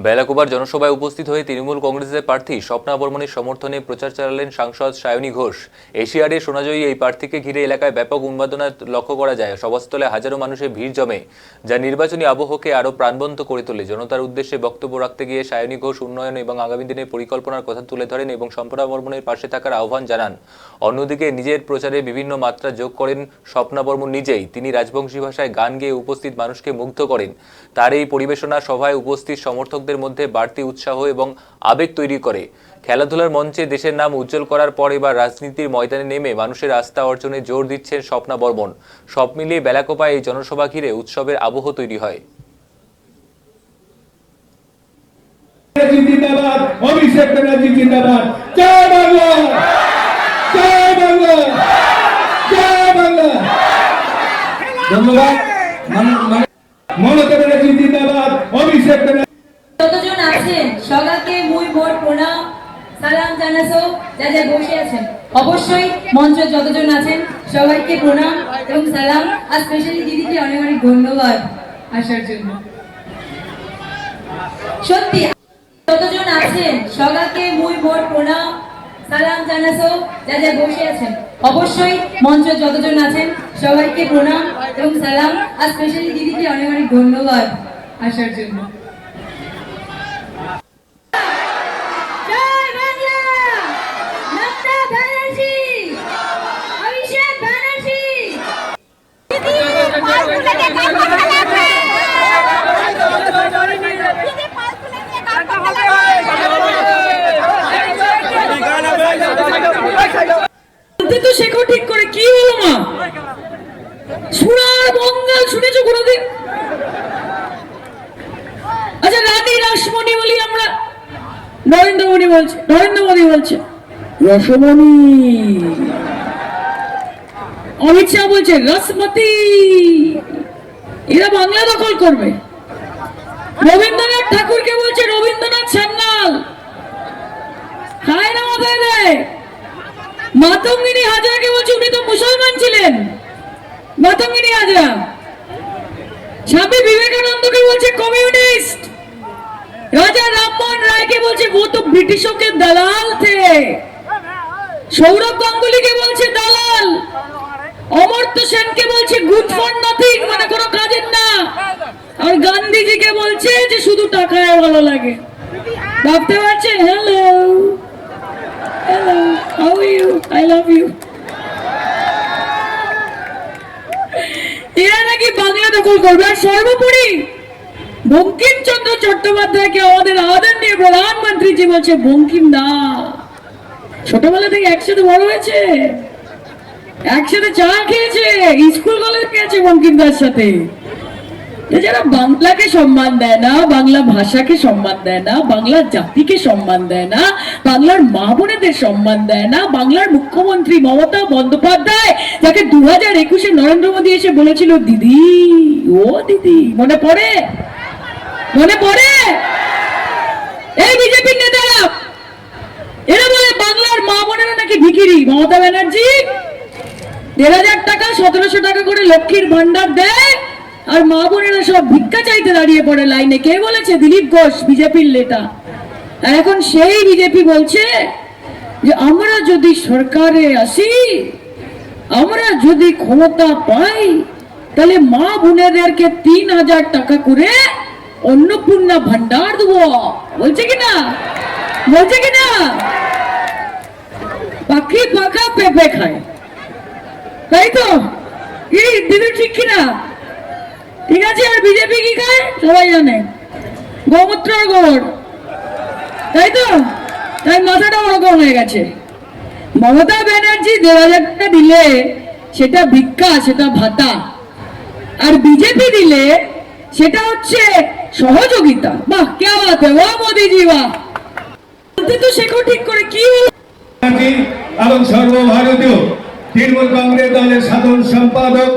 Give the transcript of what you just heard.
বেলাকোবার জনসভায় উপস্থিত হয়ে তৃণমূল কংগ্রেসের প্রার্থী স্বপ্না বর্মণের সমর্থনে প্রচার চালালেন সাংসদ সায়নী ঘোষ। এশিয়াডে সোনাজয়ী এই প্রার্থীকে ঘিরে এলাকায় ব্যাপক উন্মাদনা লক্ষ্য করা যায়। সভাস্থলে হাজারো মানুষের ভিড় জমে, যা নির্বাচনী আবহকে আরও প্রাণবন্ত করে তোলে। জনতার উদ্দেশ্যে বক্তব্য রাখতে গিয়ে সায়নী ঘোষ উন্নয়ন এবং আগামী দিনের পরিকল্পনার কথা তুলে ধরেন এবং স্বপ্না বর্মণের পাশে থাকার আহ্বান জানান। অন্যদিকে নিজের প্রচারে বিভিন্ন মাত্রা যোগ করেন স্বপ্না বর্মণ নিজেই। তিনি রাজবংশী ভাষায় গান গেয়ে উপস্থিত মানুষকে মুগ্ধ করেন। তার এই পরিবেশনা সভায় উপস্থিত সমর্থক মধ্যে বাড়তি উৎসাহ এবং আবেগ তৈরি করে। খেলাধুলার মঞ্চে দেশের নাম উজ্জ্বল করার পর এবার রাজনীতির ময়দানে নেমে মানুষের আস্থা অর্জনে জোর দিচ্ছেন স্বপ্না বর্মণ। সব মিলিয়ে বেলাকোপায় এই জনসভা ঘিরে উৎসবের আবহ তৈরি হয়। যতজন আছেন সবাইকে মুই মোর প্রণাম সালাম জানাসো। যা যা বসে আছেন অবশ্যই মঞ্চ যতজন আছেন সবাইকে প্রণাম এবং সালাম। আর স্পেশালি দিদিকে অনেক অনেক ধন্যবাদ আসার জন্য। সত্যি যতজন আছেন সবাইকে মুই মোর প্রণাম সালাম জানাসো। যা যা বসে আছেন অবশ্যই মঞ্চ যতজন আছেন সবাইকে প্রণাম এবং সালাম। আর স্পেশালি দিদিকে অনেক অনেক ধন্যবাদ আসার জন্য। তো শেখো ঠিক করে কি হলো মা? সোনার বঙ্গাল শুনেছো কোনোদিন? আচ্ছা রানী রাসমণি বলি আমরা, নরেন্দ্র মোদী বলছে রসমণি, অমিত শাহ বলছে রসমতি। এরা বাংলা দখল করবে। রবীন্দ্রনাথ ঠাকুরকে বলছে রবীন্দ্রনাথ সান্যাল, খায় না মাথায় দেয়। মাতঙ্গিনী হাজরাকে বলছে উনি তো মুসলমান ছিলেন, মাতঙ্গিনী হাজরা। স্বামী বিবেকানন্দকে বলছে কমিউনিস্ট। রাজা রামমোহন রায়কে বলছে वो तो ब्रिटिशों के दलाल थे। সৌরভ গাঙ্গুলিকে বলছে দালাল। অমর্ত্য সেনকে বলছে গুড ফর নাথিং, মানে কোনো কাজের না। আর গান্ধীজিকে বলছে যে শুধু টাকায় ভালো লাগে। ভাবতে পারছেন? Hello hello, how are you, I love you. এরা নাকি বাংলা দখল করবে। আর সর্বোপরি বঙ্কিমচন্দ্র চট্টোপাধ্যায়কে আমাদের আদরণীয় প্রধানমন্ত্রীজি বলছে বঙ্কিম দা। ছোটবেলা থেকে একসাথে বড় হয়েছে, একসাথে চা খেয়েছে, স্কুল কলেজ খেয়েছে বঙ্কিম দার সাথে। যারা বাংলাকে সম্মান দেয় না, বাংলা ভাষাকে সম্মান দেয় না, বাংলা জাতিকে সম্মান দেয় না, বাংলার মা বোনেদের সম্মান দেয় না, বাংলার মুখ্যমন্ত্রী মমতা বন্দ্যোপাধ্যায় যাকে 2021-এ নরেন্দ্র মোদী এসে বলেছিল দিদি, ও দিদি, মনে পড়ে? এই বিজেপির নেতারা এরা বলে বাংলার মা বোনেরা নাকি ভিখিরি। মমতা ব্যানার্জি 1,000 টাকা 1,700 টাকা করে লক্ষ্মীর ভান্ডার দেয়, আর মা বোনেরা সব ভিক্ষা চাইতে দাঁড়িয়ে পড়ে লাইনে। কে বলেছে? দিলীপ ঘোষ, বিজেপির নেতা। আর এখন সেই বিজেপি বলছে যে আমরা যদি সরকারে আসি, আমরা যদি ক্ষমতা পাই, তাহলে মা বোনেদেরকে 3,000 টাকা করে অন্নপূর্ণা ভান্ডার দেবো। বলছে কিনা? পাখি পাখা পেঁপে খায়, তাই তো? দিদি ঠিক কিনা? ঠিক আছে। আর বিজেপি কি খায় সবাই জানে, গোমূত্র আর গোবর, তাই তো? তাই মাথাটা ওরকম হয়ে গেছে। মমতা ব্যানার্জি 1,000 টাকা দিলে সেটা ভিক্ষা, সেটা ভাতা। আর বিজেপি দিলে সেটা হচ্ছে সহযোগিতা। বাহ, কে বাত है, বাহ মোদিজি, বাহ। তো শেখো ঠিক করে কি হলো? এবং সর্বভারতীয় তৃণমূল কংগ্রেস দলের সাধারণ সম্পাদক